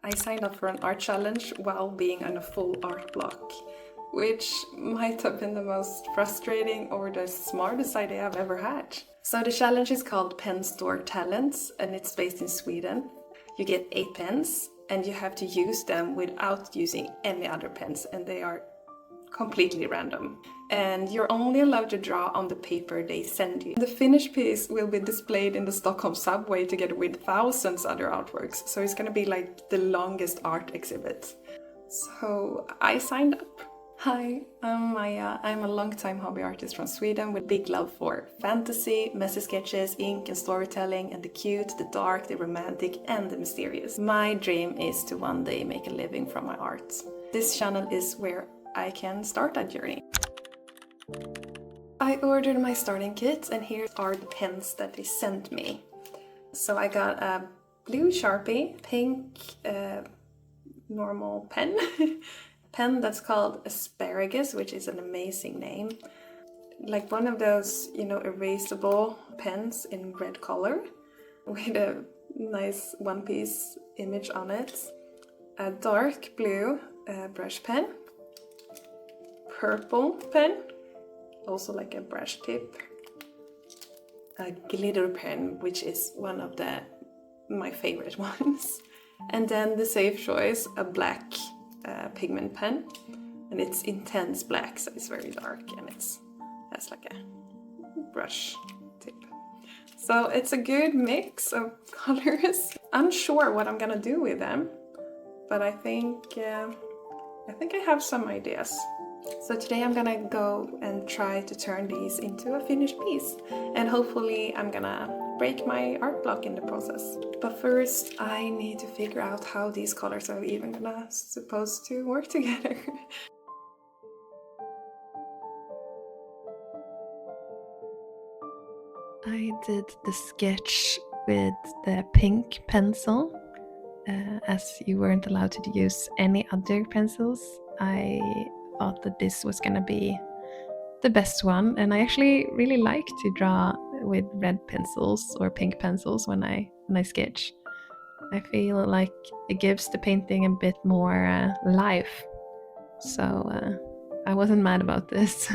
I signed up for an art challenge while being on a full art block, which might have been the most frustrating or the smartest idea I've ever had. So the challenge is called Pen Store Talents and it's based in Sweden. You get 8 pens and you have to use them without using any other pens, and they are completely random. And you're only allowed to draw on the paper they send you. The finished piece will be displayed in the Stockholm subway together with thousands other artworks, so it's gonna be like the longest art exhibit. So I signed up. Hi, I'm Maia. I'm a longtime hobby artist from Sweden with big love for fantasy, messy sketches, ink and storytelling, and the cute, the dark, the romantic and the mysterious. My dream is to one day make a living from my art. This channel is where I can start that journey. I ordered my starting kit and here are the pens that they sent me. So I got a blue Sharpie, pink normal pen, pen that's called Asparagus, which is an amazing name. Like one of those, erasable pens in red color with a nice one-piece image on it. A dark blue brush pen. Purple pen, also like a brush tip. A glitter pen, which is one of my favorite ones. And then the safe choice, a black pigment pen. And it's intense black, so it's very dark and has like a brush tip. So it's a good mix of colors. I'm unsure what I'm gonna do with them, but I think I have some ideas. So today I'm gonna go and try to turn these into a finished piece, and hopefully I'm gonna break my art block in the process. But first I need to figure out how these colors are even supposed to work together. I did the sketch with the pink pencil. As you weren't allowed to use any other pencils, I thought that this was gonna be the best one, and I actually really like to draw with red pencils or pink pencils when I sketch. I feel like it gives the painting a bit more life, so I wasn't mad about this.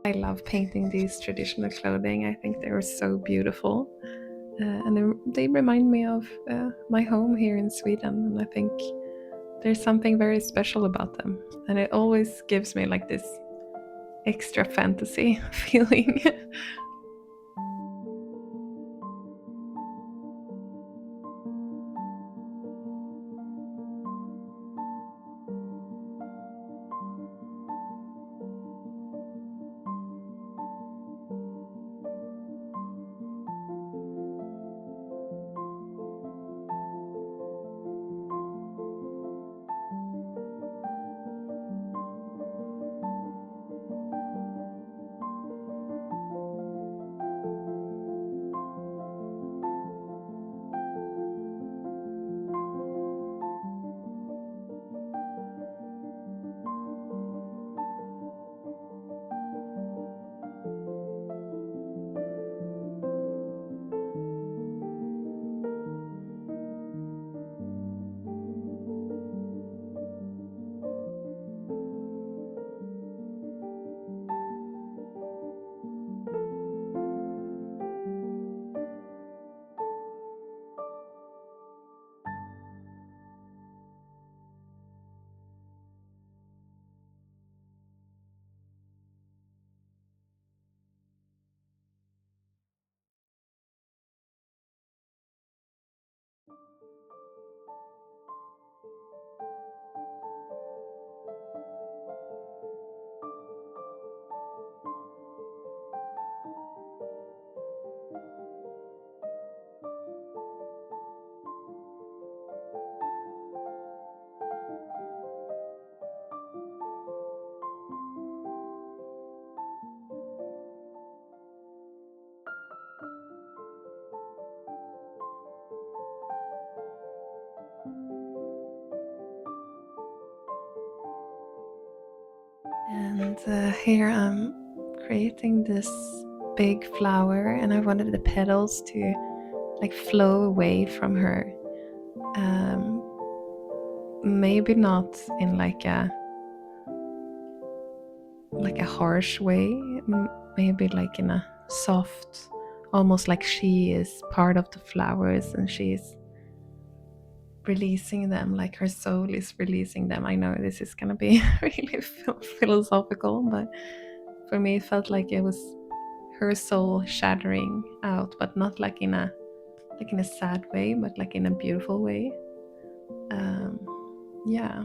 I love painting these traditional clothing. I think they are so beautiful. And they remind me of my home here in Sweden, and I think there's something very special about them. And it always gives me like this extra fantasy feeling. And here I'm creating this big flower, and I wanted the petals to like flow away from her. Um, Maybe not in like a harsh way, maybe like in a soft, almost like she is part of the flowers and she's releasing them, like her soul is releasing them. I know this is gonna be really philosophical, but for me it felt like it was her soul shattering out, but not like in a sad way, but like in a beautiful way. um yeah.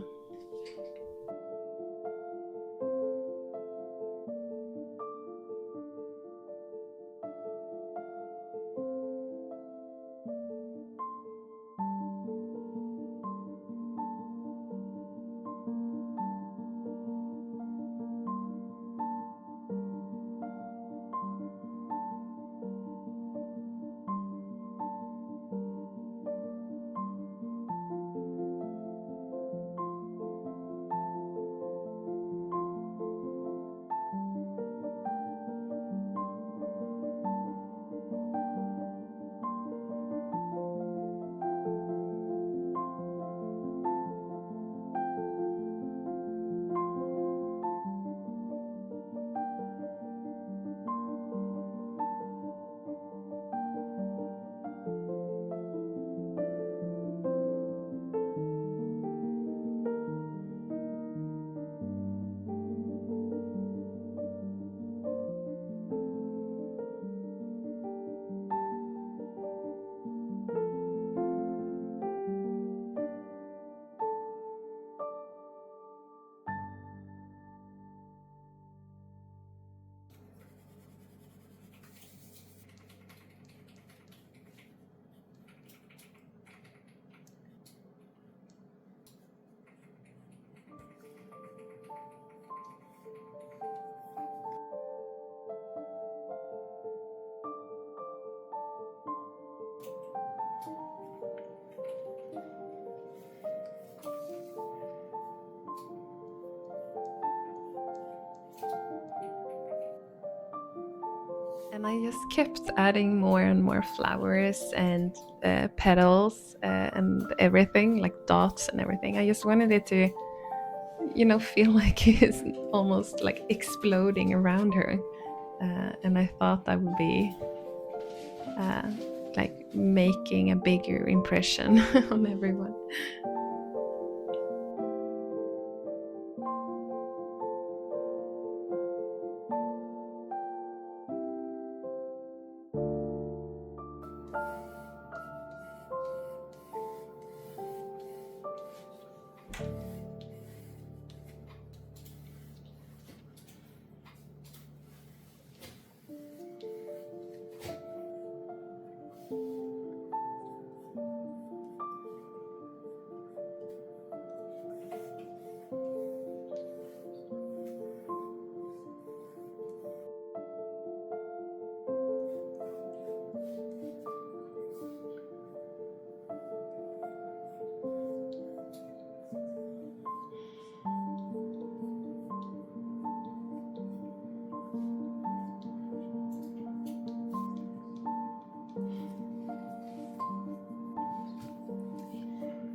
And I just kept adding more and more flowers and petals and everything, like dots and everything. I just wanted it to, feel like it's almost like exploding around her. And I thought that would be uh, like making a bigger impression on everyone.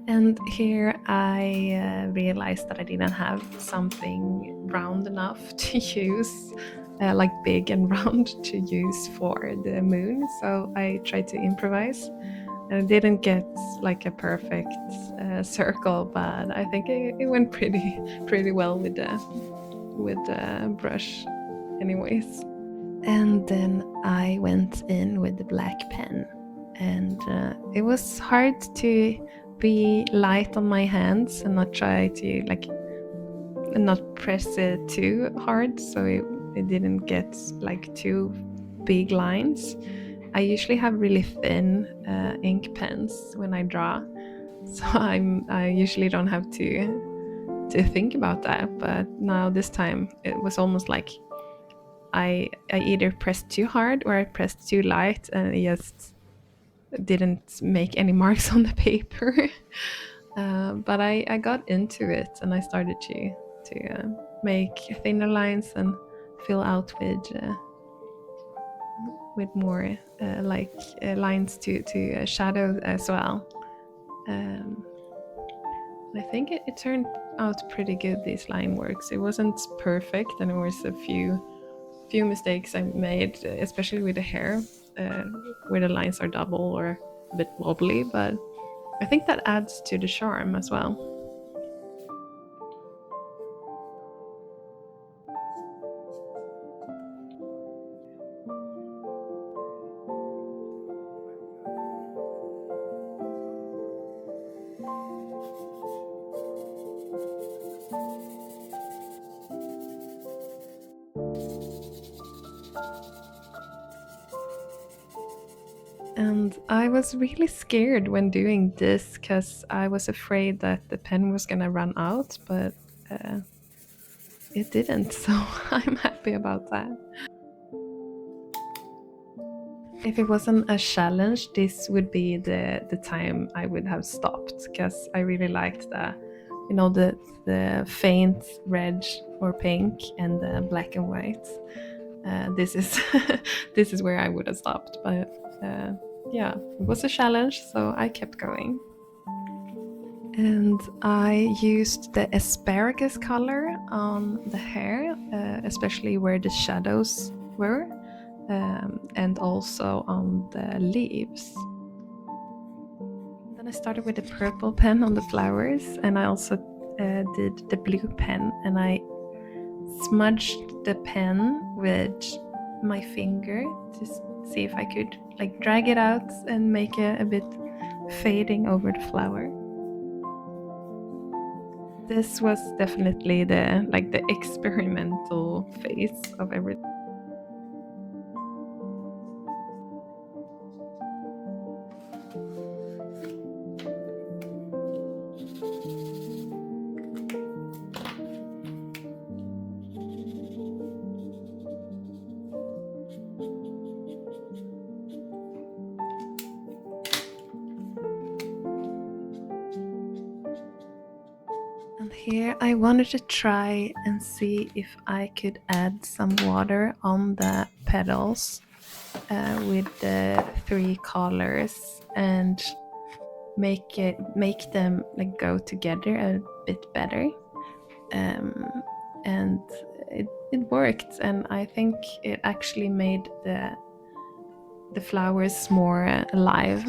And here I realized that I didn't have something round enough to use, like big and round to use for the moon. So I tried to improvise, and I didn't get like a perfect circle, but I think it went pretty well with the brush, anyways. And then I went in with the black pen, and it was hard to be light on my hands and not try to like not press it too hard, so it didn't get like too big lines. I usually have really thin ink pens when I draw, so I usually don't have to think about that. But now this time it was almost like I either pressed too hard or I pressed too light, and it just didn't make any marks on the paper. But I got into it, and I started to make thinner lines and fill out with more lines to shadow as well. I think it turned out pretty good, these line works. It wasn't perfect, and there was a few mistakes I made, especially with the hair, where the lines are double or a bit wobbly, but I think that adds to the charm as well. And I was really scared when doing this because I was afraid that the pen was gonna run out, but it didn't, so I'm happy about that. If it wasn't a challenge, this would be the time I would have stopped, because I really liked the faint red or pink and the black and white. This is this is where I would have stopped, but yeah, it was a challenge, so I kept going. And I used the asparagus color on the hair, especially where the shadows were, and also on the leaves. Then I started with the purple pen on the flowers, and I also did the blue pen, and I smudged the pen with my finger to see if I could like drag it out and make it a bit fading over the flower. This was definitely the experimental phase of everything. And here I wanted to try and see if I could add some water on the petals with the three colors and make them like go together a bit better. And it worked, and I think it actually made the flowers more alive.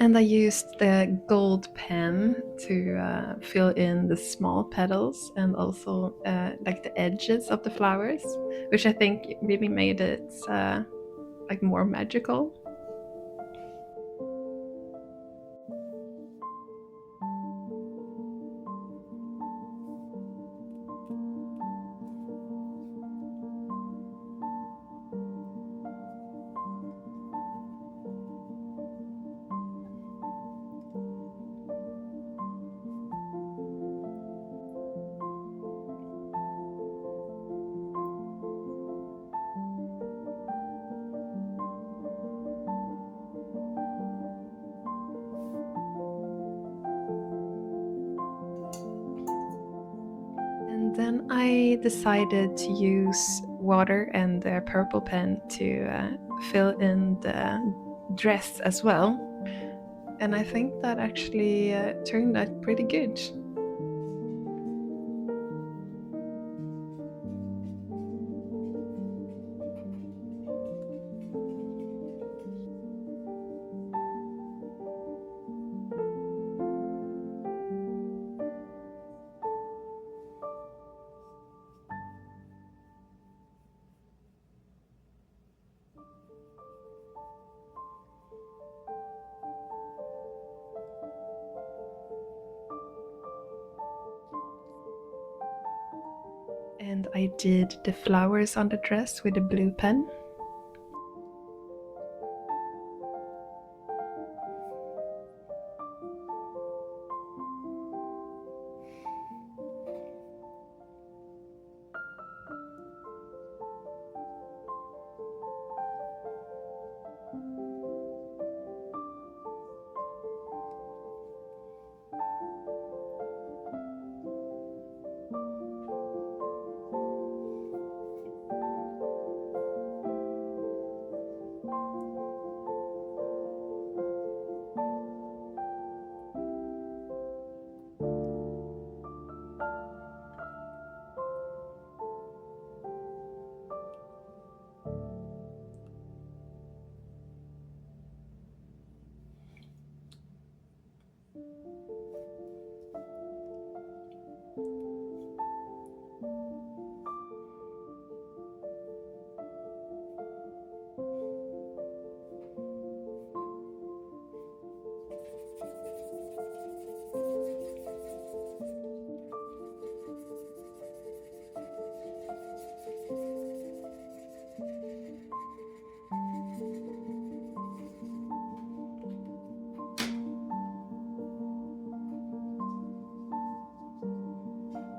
And I used the gold pen to fill in the small petals and also like the edges of the flowers, which I think really made it like more magical. And then I decided to use water and the purple pen to fill in the dress as well. And I think that actually turned out pretty good. And I did the flowers on the dress with a blue pen.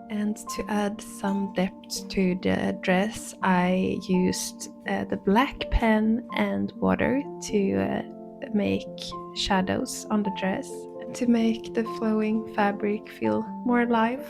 And to add some depth to the dress, I used the black pen and water to make shadows on the dress to make the flowing fabric feel more alive.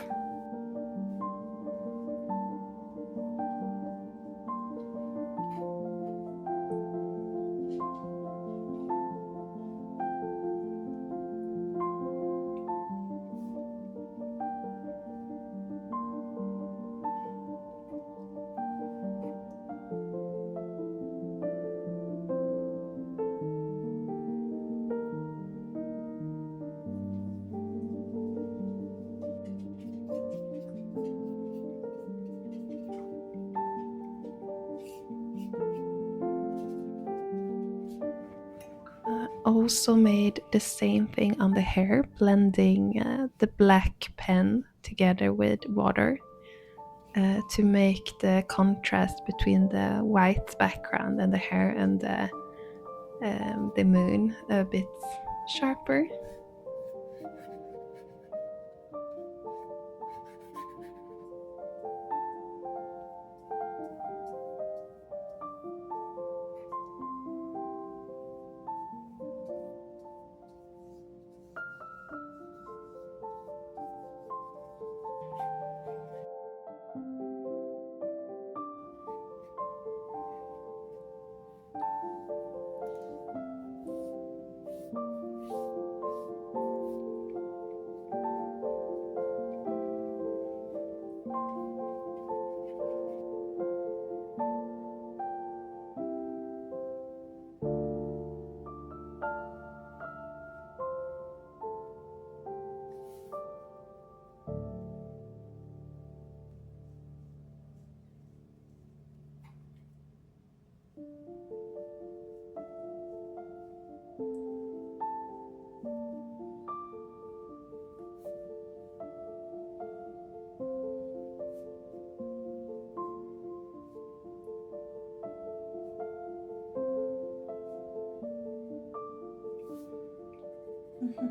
Also made the same thing on the hair, blending the black pen together with water to make the contrast between the white background and the hair and the moon a bit sharper. And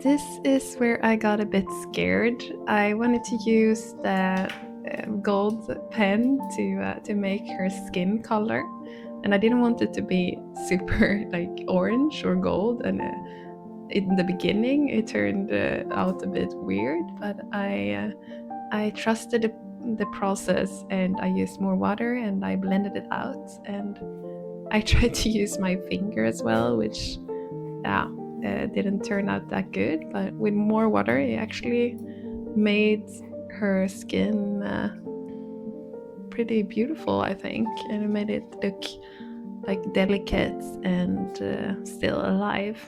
this is where I got a bit scared. I wanted to use the gold pen to make her skin color, and I didn't want it to be super like orange or gold. And in the beginning, it turned out a bit weird, but I trusted the process, and I used more water and I blended it out, and I tried to use my finger as well, which yeah, didn't turn out that good. But with more water, it actually made her skin pretty beautiful, I think, and it made it look like delicate and still alive.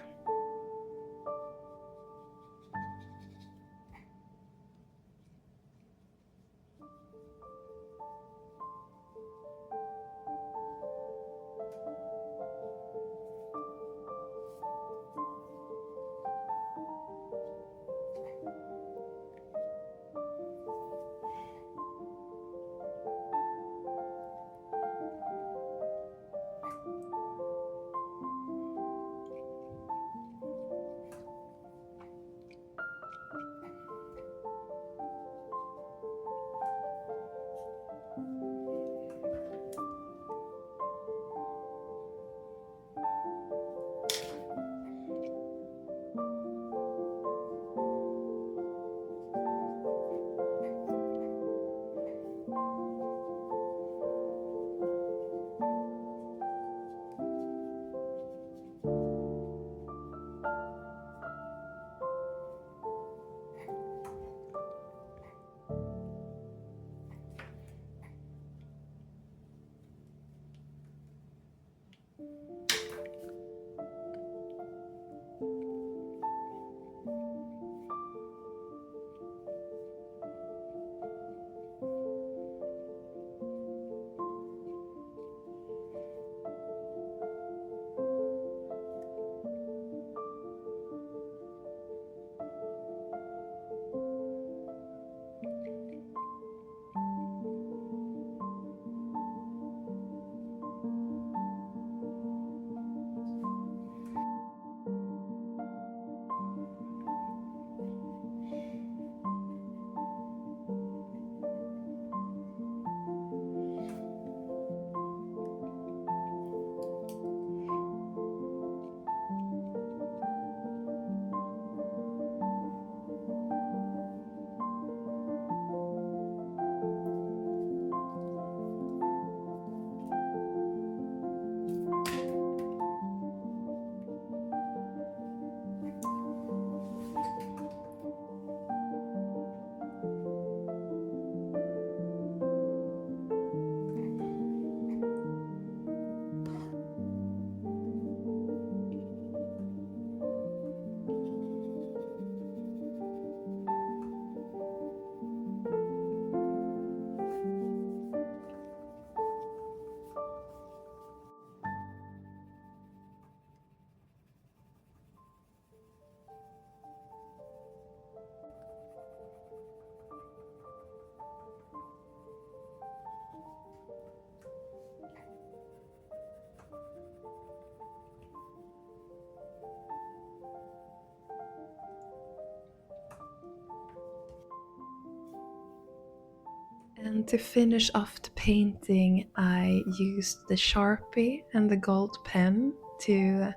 And to finish off the painting, I used the Sharpie and the gold pen to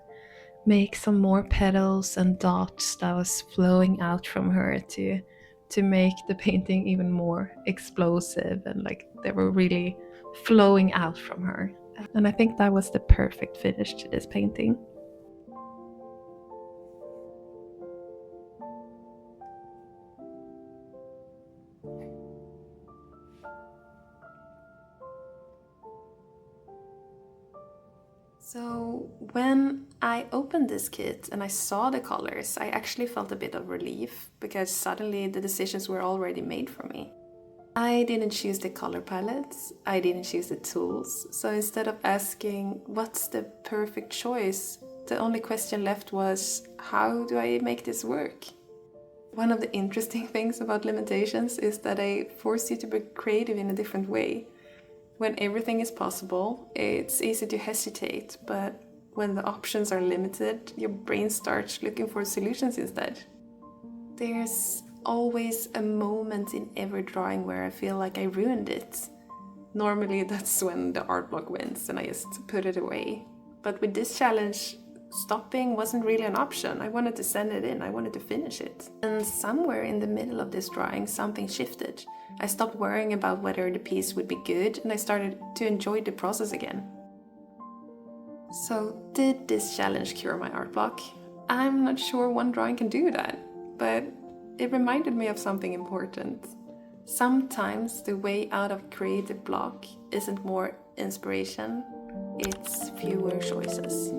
make some more petals and dots that was flowing out from her to make the painting even more explosive, and like they were really flowing out from her. And I think that was the perfect finish to this painting. So when I opened this kit and I saw the colors, I actually felt a bit of relief because suddenly the decisions were already made for me. I didn't choose the color palettes, I didn't choose the tools, so instead of asking what's the perfect choice, the only question left was how do I make this work? One of the interesting things about limitations is that they force you to be creative in a different way. When everything is possible, it's easy to hesitate, but when the options are limited, your brain starts looking for solutions instead. There's always a moment in every drawing where I feel like I ruined it. Normally that's when the art block wins and I just put it away. But with this challenge, stopping wasn't really an option. I wanted to send it in, I wanted to finish it. And somewhere in the middle of this drawing, something shifted. I stopped worrying about whether the piece would be good and I started to enjoy the process again. So did this challenge cure my art block? I'm not sure one drawing can do that, but it reminded me of something important. Sometimes the way out of creative block isn't more inspiration, it's fewer choices.